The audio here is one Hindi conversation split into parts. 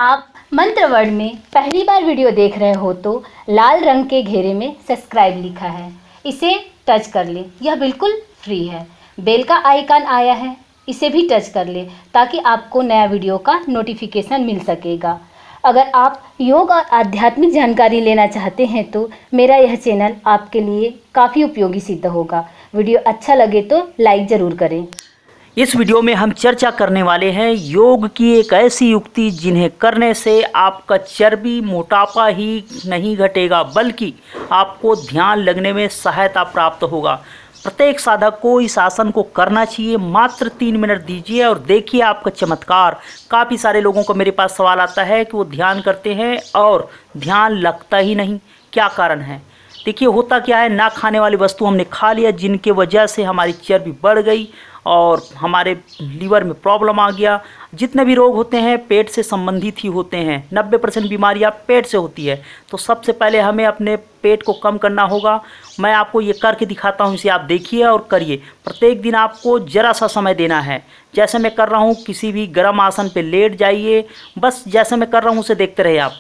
आप मंत्र वर्ड में पहली बार वीडियो देख रहे हो तो लाल रंग के घेरे में सब्सक्राइब लिखा है, इसे टच कर लें। यह बिल्कुल फ्री है। बेल का आइकन आया है, इसे भी टच कर लें ताकि आपको नया वीडियो का नोटिफिकेशन मिल सकेगा। अगर आप योग और आध्यात्मिक जानकारी लेना चाहते हैं तो मेरा यह चैनल आपके लिए काफ़ी उपयोगी सिद्ध होगा। वीडियो अच्छा लगे तो लाइक ज़रूर करें। इस वीडियो में हम चर्चा करने वाले हैं योग की एक ऐसी युक्ति जिन्हें करने से आपका चर्बी मोटापा ही नहीं घटेगा बल्कि आपको ध्यान लगने में सहायता प्राप्त होगा। प्रत्येक साधक को इस आसन को करना चाहिए। मात्र 3 मिनट दीजिए और देखिए आपका चमत्कार। काफ़ी सारे लोगों को मेरे पास सवाल आता है कि वो ध्यान करते हैं और ध्यान लगता ही नहीं, क्या कारण है? देखिए होता क्या है, ना खाने वाली वस्तु हमने खा लिया जिनके वजह से हमारी चर्बी बढ़ गई और हमारे लीवर में प्रॉब्लम आ गया। जितने भी रोग होते हैं पेट से संबंधित ही होते हैं। 90% बीमारियां पेट से होती है। तो सबसे पहले हमें अपने पेट को कम करना होगा। मैं आपको ये करके दिखाता हूँ, इसे आप देखिए और करिए। प्रत्येक दिन आपको ज़रा सा समय देना है। जैसे मैं कर रहा हूँ, किसी भी गर्म आसन पर लेट जाइए। बस जैसे मैं कर रहा हूँ उसे देखते रहिए। आप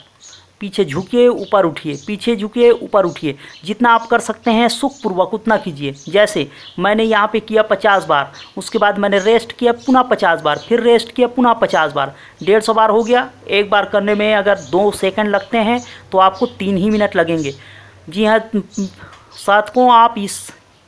पीछे झुकिए, ऊपर उठिए, पीछे झुकिए, ऊपर उठिए। जितना आप कर सकते हैं सुखपूर्वक उतना कीजिए। जैसे मैंने यहाँ पे किया 50 बार, उसके बाद मैंने रेस्ट किया पुनः 50 बार, फिर रेस्ट किया पुनः 50 बार, 150 बार हो गया। एक बार करने में अगर 2 सेकंड लगते हैं तो आपको 3 ही मिनट लगेंगे। जी हाँ साधकों, आप इस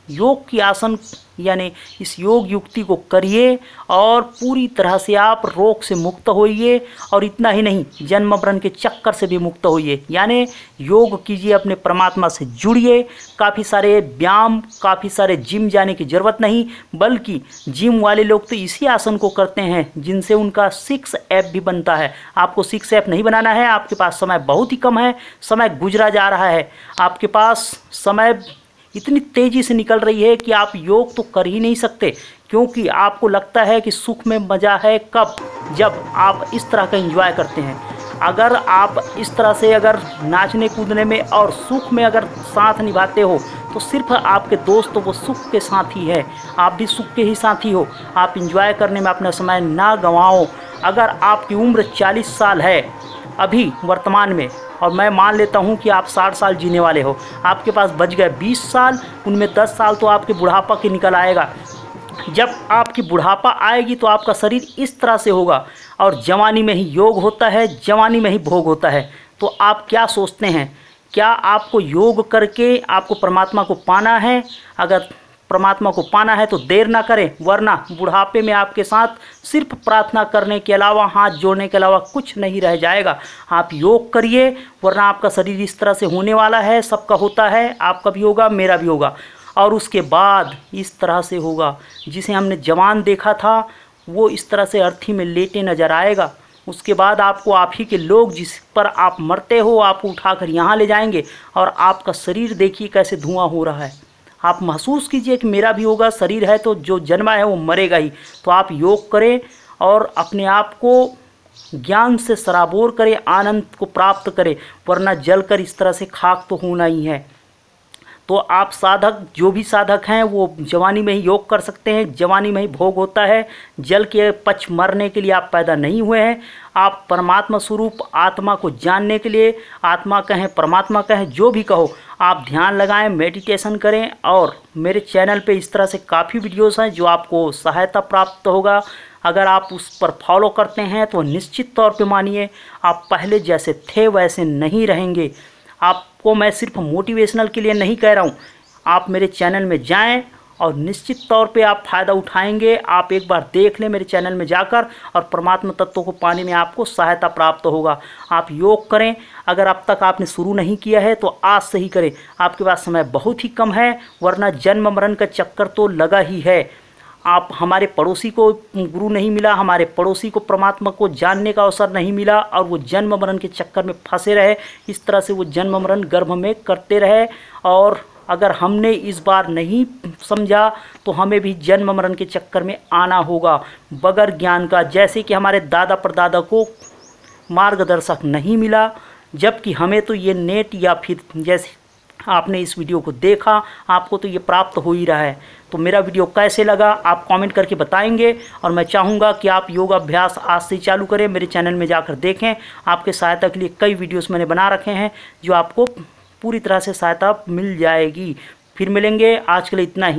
योग की आसन यानी इस योग युक्ति को करिए और पूरी तरह से आप रोग से मुक्त होइए। और इतना ही नहीं, जन्म मरण के चक्कर से भी मुक्त होइए। यानी योग कीजिए, अपने परमात्मा से जुड़िए। काफ़ी सारे व्यायाम, काफ़ी सारे जिम जाने की ज़रूरत नहीं, बल्कि जिम वाले लोग तो इसी आसन को करते हैं जिनसे उनका 6 एप भी बनता है। आपको 6 एप नहीं बनाना है। आपके पास समय बहुत ही कम है, समय गुजरा जा रहा है। आपके पास समय इतनी तेज़ी से निकल रही है कि आप योग तो कर ही नहीं सकते, क्योंकि आपको लगता है कि सुख में मज़ा है कब, जब आप इस तरह का एंजॉय करते हैं। अगर आप इस तरह से अगर नाचने कूदने में और सुख में अगर साथ निभाते हो तो सिर्फ आपके दोस्त तो वो सुख के साथ ही है, आप भी सुख के ही साथी हो। आप एंजॉय करने में अपना समय ना गंवाओ। अगर आपकी उम्र 40 साल है अभी वर्तमान में, और मैं मान लेता हूं कि आप 60 साल जीने वाले हो, आपके पास बच गए 20 साल, उनमें 10 साल तो आपके बुढ़ापा के निकल आएगा। जब आपकी बुढ़ापा आएगी तो आपका शरीर इस तरह से होगा। और जवानी में ही योग होता है, जवानी में ही भोग होता है। तो आप क्या सोचते हैं, क्या आपको योग करके आपको परमात्मा को पाना है? अगर परमात्मा को पाना है तो देर ना करें, वरना बुढ़ापे में आपके साथ सिर्फ प्रार्थना करने के अलावा, हाथ जोड़ने के अलावा कुछ नहीं रह जाएगा। आप योग करिए, वरना आपका शरीर इस तरह से होने वाला है। सबका होता है, आपका भी होगा, मेरा भी होगा। और उसके बाद इस तरह से होगा, जिसे हमने जवान देखा था वो इस तरह से अर्थी में लेटे नजर आएगा। उसके बाद आपको आप ही के लोग जिस पर आप मरते हो आपको उठाकर यहाँ ले जाएंगे और आपका शरीर देखिए कैसे धुआं हो रहा है। आप महसूस कीजिए कि मेरा भी होगा, शरीर है तो जो जन्मा है वो मरेगा ही। तो आप योग करें और अपने आप को ज्ञान से सराबोर करें, आनंद को प्राप्त करें, वरना जलकर इस तरह से खाक तो होना ही है। तो आप साधक, जो भी साधक हैं वो जवानी में ही योग कर सकते हैं, जवानी में ही भोग होता है। जल के पच मरने के लिए आप पैदा नहीं हुए हैं। आप परमात्मा स्वरूप आत्मा को जानने के लिए, आत्मा कहें परमात्मा कहें जो भी कहो, आप ध्यान लगाएं, मेडिटेशन करें। और मेरे चैनल पे इस तरह से काफ़ी वीडियोस हैं जो आपको सहायता प्राप्त होगा। अगर आप उस पर फॉलो करते हैं तो निश्चित तौर पे मानिए आप पहले जैसे थे वैसे नहीं रहेंगे। आपको मैं सिर्फ मोटिवेशनल के लिए नहीं कह रहा हूँ, आप मेरे चैनल में जाएं और निश्चित तौर पे आप फ़ायदा उठाएंगे। आप एक बार देख लें मेरे चैनल में जाकर, और परमात्मा तत्व को पाने में आपको सहायता प्राप्त होगा। आप योग करें। अगर अब तक आपने शुरू नहीं किया है तो आज से ही करें। आपके पास समय बहुत ही कम है, वरना जन्म मरण का चक्कर तो लगा ही है। आप, हमारे पड़ोसी को गुरु नहीं मिला, हमारे पड़ोसी को परमात्मा को जानने का अवसर नहीं मिला, और वो जन्म मरण के चक्कर में फंसे रहे। इस तरह से वो जन्म मरण गर्भ में करते रहे। और अगर हमने इस बार नहीं समझा तो हमें भी जन्म मरण के चक्कर में आना होगा बगैर ज्ञान का। जैसे कि हमारे दादा परदादा को मार्गदर्शक नहीं मिला, जबकि हमें तो ये नेट या फिर जैसे आपने इस वीडियो को देखा, आपको तो ये प्राप्त हो ही रहा है। तो मेरा वीडियो कैसे लगा आप कमेंट करके बताएंगे, और मैं चाहूँगा कि आप योगाभ्यास आज से चालू करें। मेरे चैनल में जाकर देखें, आपके सहायता के लिए कई वीडियोस मैंने बना रखे हैं जो आपको पूरी तरह से सहायता मिल जाएगी। फिर मिलेंगे, आज के लिए इतना ही।